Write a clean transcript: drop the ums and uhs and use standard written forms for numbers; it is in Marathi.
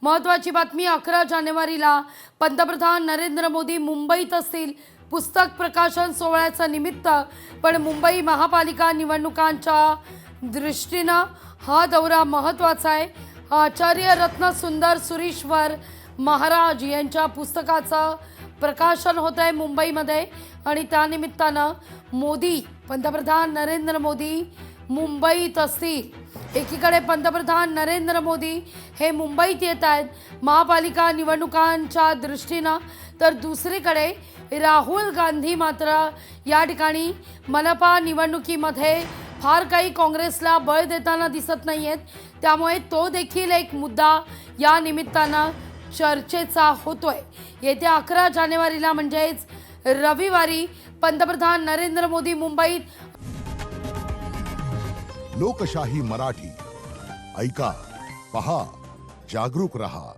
महत्त्वाची बातमी 11 जानेवारीला पंतप्रधान नरेंद्र मोदी मुंबईत असतील पुस्तक प्रकाशन सोहळ्याचं निमित्त। पण मुंबई महापालिका निवडणुकांच्या दृष्टीने हा दौरा महत्त्वाचा आहे। आचार्य रत्न सुंदर सुरीश्वर महाराज यांच्या पुस्तकाचं प्रकाशन होत आहे मुंबईमध्ये आणि त्यानिमित्तानं मोदी पंतप्रधान नरेंद्र मोदी मुंबईत असतील। एकीकडे पंतप्रधान नरेंद्र मोदी हे मुंबईत येत आहेत महापालिका निवडणुकांच्या दृष्टीने, तर दुसरीकडे राहुल गांधी मात्र या ठिकाणी मनपा निवडणुकीमध्ये फार काही काँग्रेसला बळ देताना दिसत नाहीयेत। त्यामुळे तो देखील एक मुद्दा या निमित्तानं चर्चेचा होतोय। येत्या 11 जानेवारीला म्हणजेच रविवारी पंतप्रधान नरेंद्र मोदी मुंबईत। लोकशाही मराठी ऐका, पहा, जागरूक रहा।